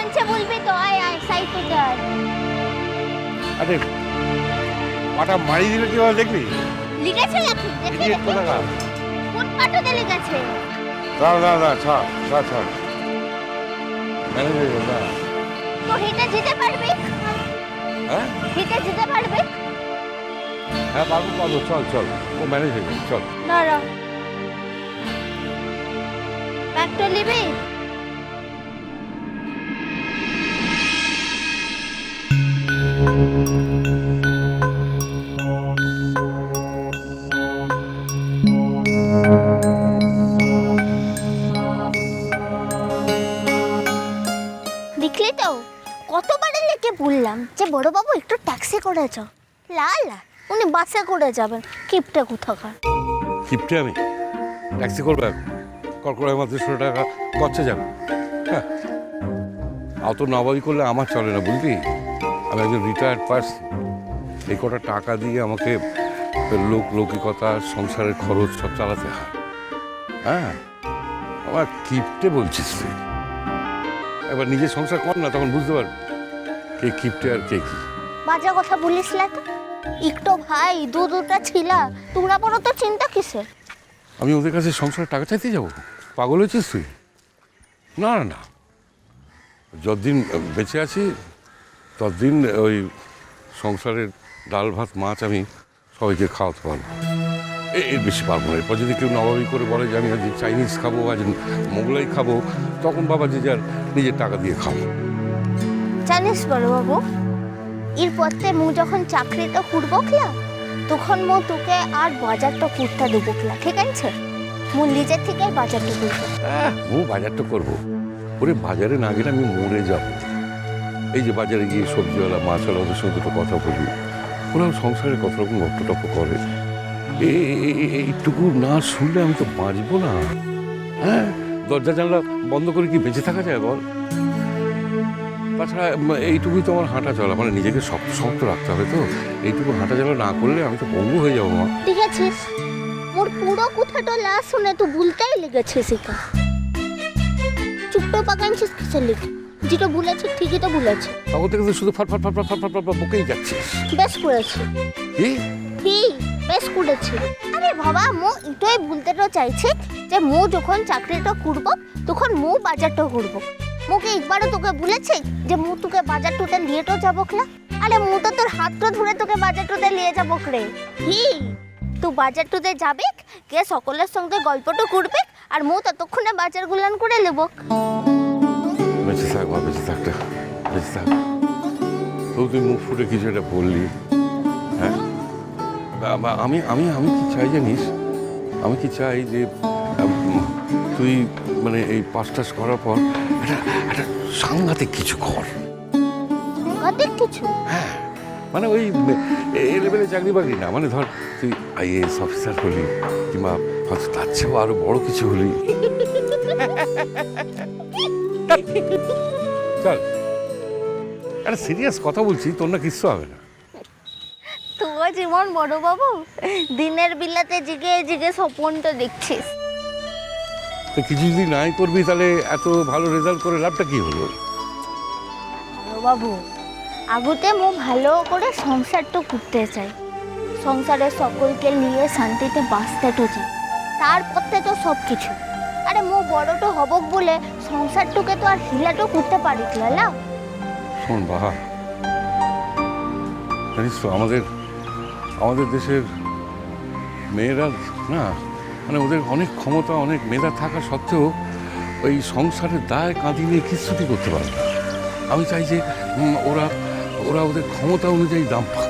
লাগছে বলবি তো, আয় আয় সাইডে যাই। আরে পাটা মারি দিলে কি বল দেখবি? লিখেছে নাকি? দেখে ইডিয়েট কোথাকার। কোন পাটাতে লিখেছে? দাঁড়া ছাড় ছাড় ছাড়। ম্যানেজ হয়ে গেল না। তো হেঁটে যেতে পারবি? হ্যাঁ হেঁটে যেতে পারবি? হ্যাঁ পারবো চল চল, ও ম্যানেজ হয়ে গেল চল। দাঁড়া, ব্যাগটা নিবি? দেখলি তো কতবার লেগে বললাম যে বড়বাবু একটু ট্যাক্সি করে যাও। লা উনি বাসে করে যাবেন, কিপটা কোথাকার। কিপটে আমি ট্যাক্সি করবো এখন? কর্কড়ায় মাত্র 100 টাকা খরচা যাবে। হ্যাঁ অত নবাবি করলে আমার চলে না বুঝলি। আমি একজন রিটায়ার্ড পার্সন, এই কটা টাকা দিয়ে আমাকে লৌকিকতা সংসারের খরচ সব চালাতে হয়। হ্যাঁ আমার কিপটে বলছিস তুই? এবার নিজের সংসার কর না, তখন বুঝতে পারবি কে কিপটে আর কে কি। বাজে কথা বলিস না তো। একটু ভাই দুটা ছিলা, তোমরা বড় তো চিন্তা কিসের? আমি ওদের কাছে সংসারের টাকা চাইতে যাবো? পাগল হয়েছিস তুই? না না না, যতদিন বেঁচে আছি ততদিন ওই সংসারের ডাল ভাত মাছ আমি সবাইকে খাওয়াতে পারবো, এর বেশি পারবো না। এরপর যদি কেউ নবাবি করে বলে যে আমি আজ চাইনিজ খাবো, আজ মোগলাই খাবো, তখন বাবা যে যার নিজের টাকা দিয়ে খাবো। জানিস বড়বাবু, এরপরতে মু যখন চাকরিটা করবো তখন মু তোকে আর বাজারটা করতে দেবো, ঠিক আছে? মু নিজের থেকে বাজারটা করবো। ও বাজারটা করবো? ওরে বাজারে না গেলে আমি মরে যাব। এই যে বাজারে গিয়ে সবজিওয়ালা মাছওয়ালা ওদের সঙ্গে দুটো কথা বলি, ওরাও সংসারের কত রকম গপ্প করে, এইটুকু না শুনলে আমি তো বাঁচবো না। হ্যাঁ দরজা জানলা বন্ধ করে কি বেঁচে থাকা যায় বল? তাছাড়া এইটুকুই তো আমার হাঁটা চলা, মানে নিজেকে শক্ত রাখতে হবে তো। এইটুকু হাঁটা চলা না করলে আমি তো পঙ্গু হয়ে যাবো মা। ঠিক আছে, মোর পুরো কথাটা লা শুনে তুই ভুলতেই লেগেছিস। চুপটা পাকাইছিস কিসের লিখে? যেটা বলেছে ঠিকই তো বলেছে। তখন থেকে তো শুধু ফট বকেই যাচ্ছিস। বেশ করেছি। কি বেশ করেছি। আরে বাবা, মো এটাই বলতে তো চাইছি যে মো যখন চাকরিটা করব তখন মো বাজারটা করব। মোকে একবারও তোকে বলেছে যে মো তোকে বাজারটাতে নিয়ে তো যাবো না? আরে মো তো তোর হাতটা ধরে তোকে বাজারটাতে নিয়ে যাবো রে। কি তুই বাজারটাতে যাবে, কে সকলের সঙ্গে গল্পটা করবে, আর মো ততক্ষণে বাজার গুলান করে নেব। বেঁচে থাক মা, বেঁচে থাকটা বেঁচে থাক। তো তুই মুখ ফুটে কিছু একটা বললি। হ্যাঁ আমি আমি আমি কি চাই জানিস? আমি কি চাই যে তুই মানে এই পাস টাস করার পর একটা সাংঘাতিক কিছু কর। সাংঘাতিক কিছু? হ্যাঁ মানে ওই এই লেভেলে চাকরি বাকরি না, মানে ধর তুই IAS অফিসার হলি, কিংবা হয়তো তার চেয়েও আরো বড় কিছু হলি। চল একটা সিরিয়াস কথা বলছি, তোর না কিচ্ছু হবে না। তুই জীবন বড় বাবু, দিনের বেলাতে জিগে জিগে স্বপ্নটা দেখছিস। তো কিছু যদি নাই করবি তাহলে এত ভালো রেজাল্ট করে লাভটা কি হলো? বড় বাবু, আগুতে মো ভালো করে সংসারটা করতে চাই, সংসারের সকলকে নিয়ে শান্তিতে বাঁচতে তো চাই, তারপরে তো সব কিছু। আরে মো বড়টা হবক বলে সংসারটুকে তো আর হিলাটো করতে পারি না। শোন বাহা, জানিস তো আমাদের দেশের মেয়েরা না, মানে ওদের অনেক ক্ষমতা অনেক মেধা থাকা সত্ত্বেও ওই সংসারের দায় কাঁদি নিয়ে কিছুটি করতে পারে না। আমি চাই যে ওরা ওদের ক্ষমতা অনুযায়ী দাম পাক।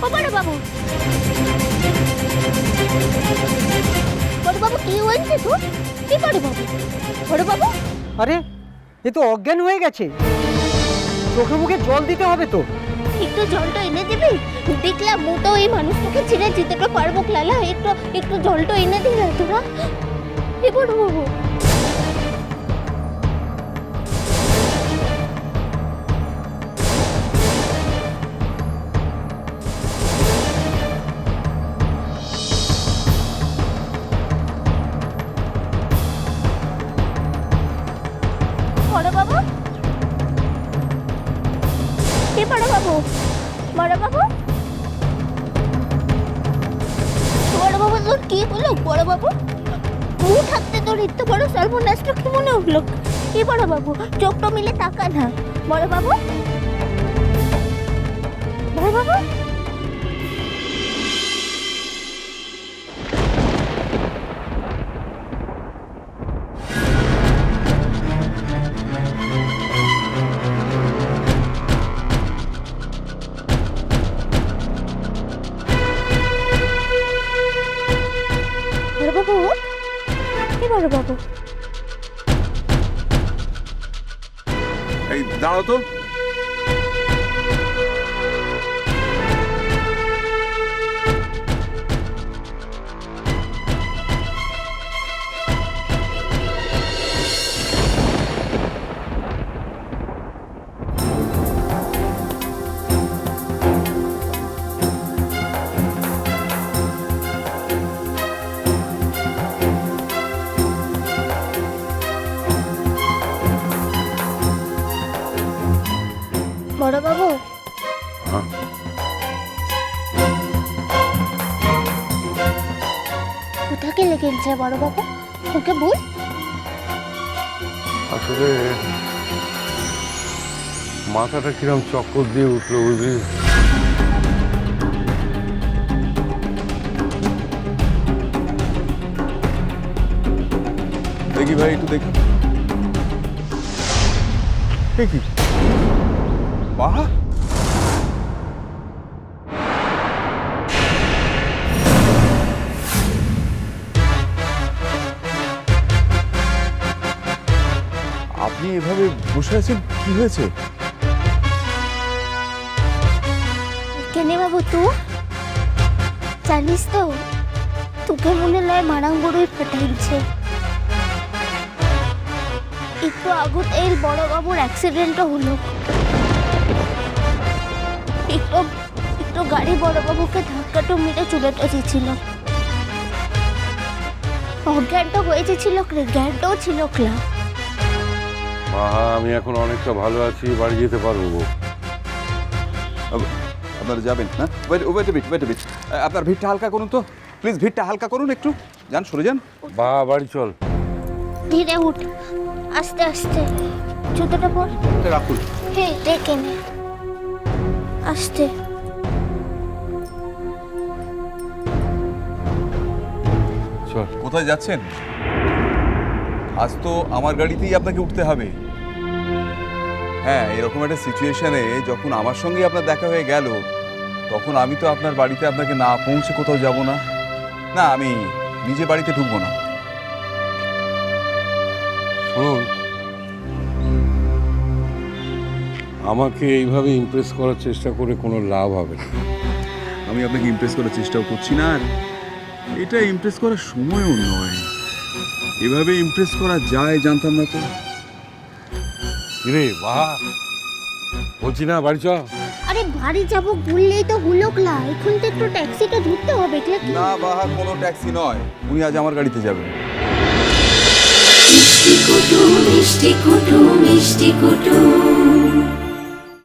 ও বড় বাবু, বড় বাবু কি হয়েছে তো? কি বড় বাবু? বড় বাবু আরে এ তো অজ্ঞান হয়ে গেছে, চোখে মুখে জল দিতে হবে তো। একটু জলটা এনে দিবি? দেখলাম মোটো এই মানুষটাকে ছেড়ে যেতে তো পারবো লালা, একটু একটু জলটা এনে দিবি তোরা? এ বড় বাবু, বড় বাবু, এ বড় বাবু, বড় বাবু, বড় বাবু তোর কি হলো? বড় বাবু মুখ থাকতে তোর এত বড় সর্বনাশটা কি মনে হলো? কি বড় বাবু, চোখটা মিলে তাকা না। বড় বাবু, বড় বাবু, বড় বাবু, কি বড় বাবু? এই দাঁড়াও তো। বড় বাবু, হ্যাঁ, কোথাকে লেগেছে বড় বাবু? ওকে বল। আসলে মাথাটা কিরম চক্কর দিয়ে উঠলো বুঝলি। দেখি ভাই, একটু দেখি। দেখি বাহ, আপনি এভাবে বসে আছেন, কি হয়েছে? কেনে বাবু তুই জানিস তো, তোকে মনে নয় মারাং বড়ই ফাটাইছে। একটু আগত এই বড় বাবুর অ্যাক্সিডেন্টও হলো। একটু একটু গাড়ি বড় বাবুকে ধাক্কাটা মেরে চুলেটা দিয়েছিল। অজ্ঞানটা হয়েছিল, জ্ঞানটাও ছিল ক্লা। মাহা, আমি এখন অনেকটা ভালো আছি, বাড়ি যেতে পারবো। আপনারা যাবেন না? ওয়েট। আপনার ভিড়টা হালকা করুন তো প্লিজ, ভিড়টা হালকা করুন একটু। যান, সরে যান। বা বাড়ি চল। ধীরে উঠ, আস্তে আস্তে। জুতোটা পর। রাখুন। হ্যাঁ, রেখে নে, আস্তে। চল। কোথায় যাচ্ছেন? আজ তো আমার গাড়িতেই আপনাকে উঠতে হবে। হ্যাঁ, এরকম একটা সিচুয়েশনে যখন আমার সঙ্গে আপনার দেখা হয়ে গেল, তখন আমি তো আপনার বাড়িতে আপনাকে না পৌঁছে কোথাও যাব না। না, আমি নিজে বাড়িতে ঢুকবো না। শুনুন, আমাকে এইভাবে ইমপ্রেস করার চেষ্টা করে কোনো লাভ হবে না। আমি আপনাকে ইমপ্রেস করার চেষ্টাও করছি না, আর এটা ইমপ্রেস করার সময়ও নয়। এভাবে ইমপ্রেস করা যায় জানতাম না তো। রে বাহা, বলছি না বাড়ি চল। আরে বাড়ি যাব বললেই তো হলো ক্লা, এখন তো একটু ট্যাক্সিটা ধরতে হবে ক্লা। না বাহা, কোনো ট্যাক্সি নয়, উনি আজ আমার গাড়িতে যাবেন। মিষ্টি কুটু মিষ্টি কুটু মিষ্টি কুটু